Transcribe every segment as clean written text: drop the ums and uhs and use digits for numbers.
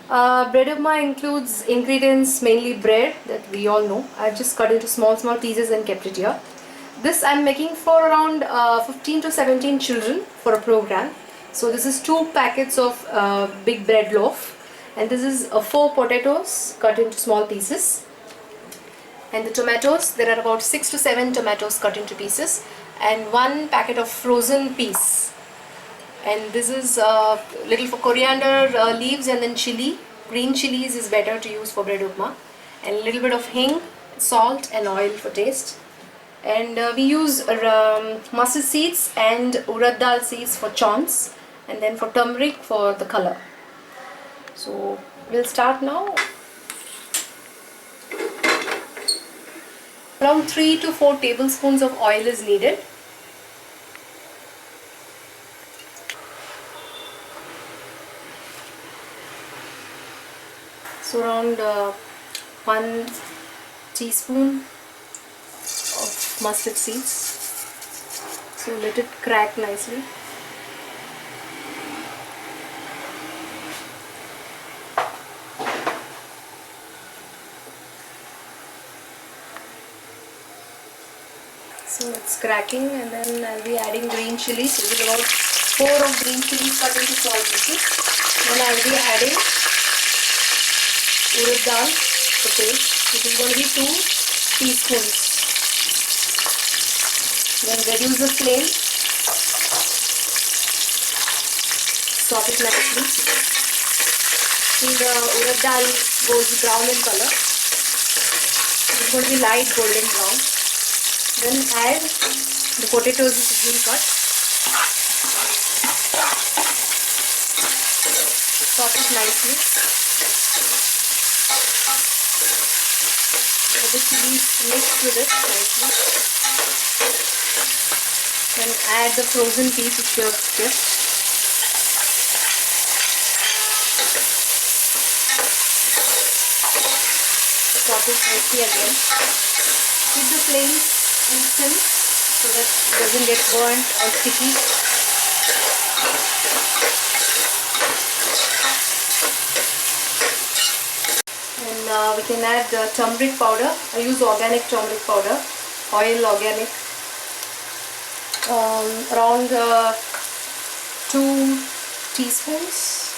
Bread upma includes ingredients mainly bread that we all know. I've just cut into small pieces and kept it here. This I'm making for around 15 to 17 children for a program. So this is 2 packets of big bread loaf, and this is 4 potatoes cut into small pieces. And the tomatoes, there are about 6 to 7 tomatoes cut into pieces, and 1 packet of frozen peas. And this is little for coriander leaves, and then chili. Green chilies is better to use for bread upma. And a little bit of hing, salt and oil for taste. And we use mustard seeds and urad dal seeds for chons, and then for turmeric for the color. So we'll start now. Around 3 to 4 tablespoons of oil is needed. So around 1 teaspoon of mustard seeds. So let it crack nicely. So it's cracking, and then I'll be adding green chilies. So this is about 4 of green chilies cut into small pieces. Then I'll be adding urad dal for taste. This is going to be 2 teaspoons. Then reduce the flame. Saute it nicely till the urad dal goes brown in color. It's going to be light golden brown. Then add the potatoes which is being cut. Saute it nicely. Let the chilies mixed with it nicely. Then add the frozen peas which you have kept. Saute it nicely again. Keep the flames thin so that it doesn't get burnt or sticky. And we can add turmeric powder. I use organic turmeric powder, oil organic. Around 2 teaspoons,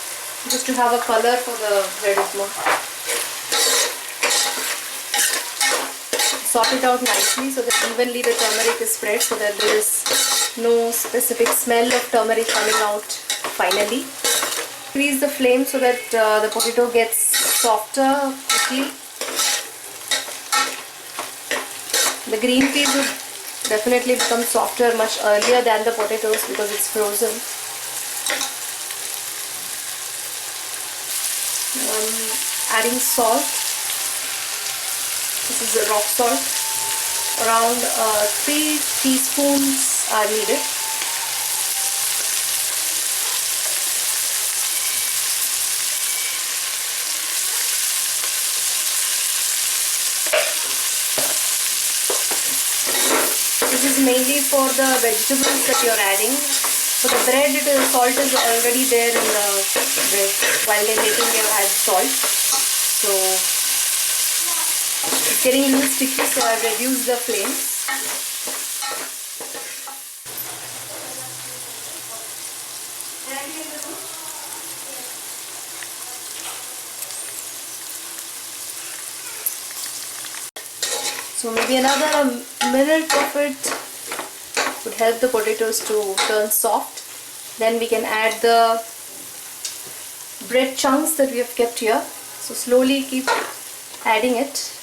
just to have a color for the bread upma. Sort it out nicely so that evenly the turmeric is spread, so that there is no specific smell of turmeric coming out finally. Increase the flame so that the potato gets softer quickly. The green peas would definitely become softer much earlier than the potatoes because it's frozen. Adding salt. This is a rock salt. Around 3 teaspoons are needed. This is mainly for the vegetables that you are adding. For the bread, salt is already there in the bread. While they're making, they have had salt. So it's getting a little sticky, so I've reduced the flame. So maybe another minute of it would help the potatoes to turn soft. Then we can add the bread chunks that we have kept here. So slowly keep adding it.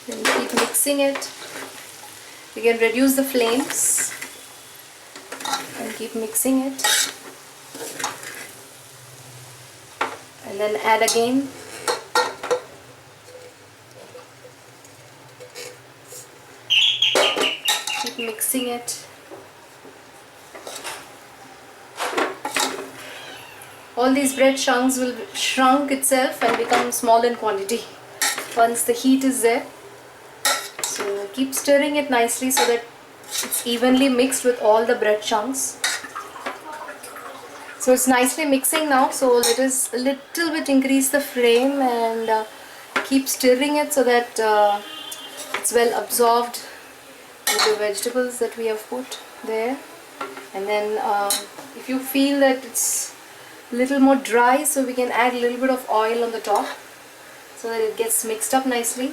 Then keep mixing it. We can reduce the flames and keep mixing it, and then add again. Keep mixing it. All these bread chunks will shrunk itself and become small in quantity once the heat is there. So keep stirring it nicely so that it's evenly mixed with all the bread chunks. So it's nicely mixing now, so let us a little bit increase the flame and keep stirring it so that it's well absorbed with the vegetables that we have put there. And then if you feel that it's a little more dry, so we can add a little bit of oil on the top so that it gets mixed up nicely.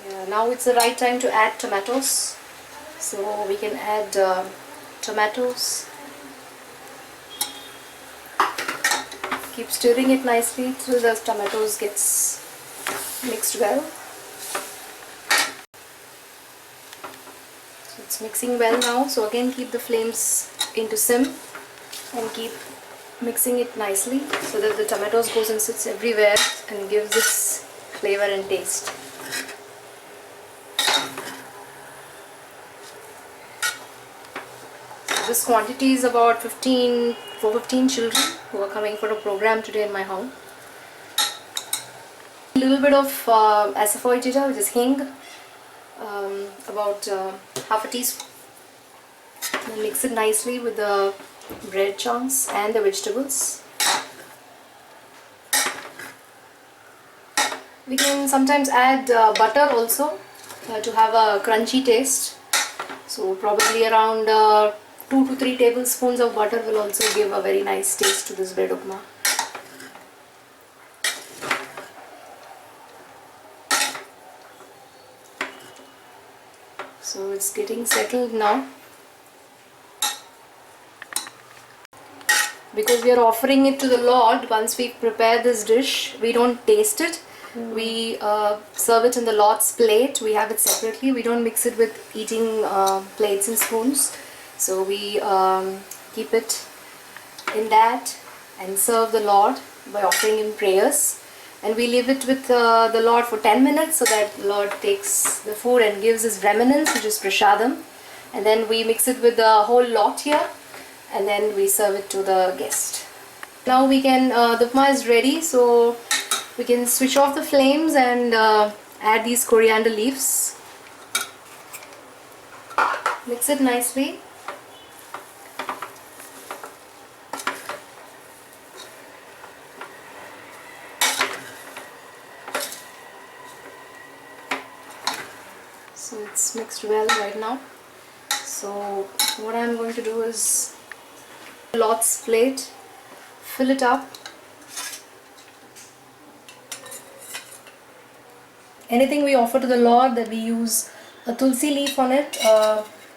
Yeah, now it's the right time to add tomatoes. So we can add tomatoes. Keep stirring it nicely till the tomatoes gets mixed well. So it's mixing well now. So again keep the flames into sim and keep mixing it nicely so that the tomatoes goes and sits everywhere and gives its flavor and taste. This quantity is about 15 children who are coming for a program today in my home. A little bit of Asafoetida, which is Hing, about half a teaspoon. And mix it nicely with the bread chunks and the vegetables. We can sometimes add butter also to have a crunchy taste. So probably around 2 to 3 tablespoons of butter will also give a very nice taste to this bread upma. So it's getting settled now. Because we are offering it to the Lord, once we prepare this dish, we don't taste it. We serve it in the Lord's plate. We have it separately. We don't mix it with eating plates and spoons. So we keep it in that and serve the Lord by offering Him prayers. And we leave it with the Lord for 10 minutes so that the Lord takes the food and gives His remnants, which is prasadam. And then we mix it with the whole lot here and then we serve it to the guest. Now we can, the upma is ready, so we can switch off the flames and add these coriander leaves. Mix it nicely. So it's mixed well right now. So what I'm going to do is Lord's plate, fill it up. Anything we offer to the Lord, that we use a tulsi leaf on it.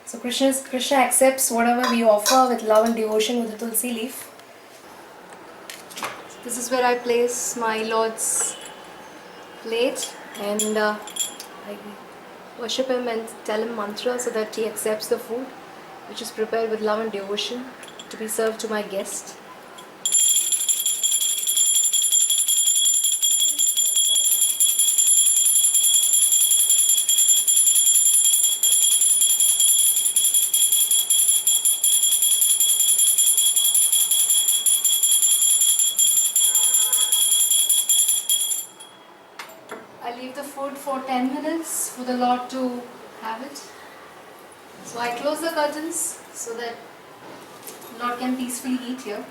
So Krishna accepts whatever we offer with love and devotion with a tulsi leaf. So this is where I place my Lord's plate and I worship Him and tell Him mantra so that He accepts the food which is prepared with love and devotion to be served to my guest. I leave the food for 10 minutes for the Lord to have it. So I close the curtains so that Lord can peacefully eat here.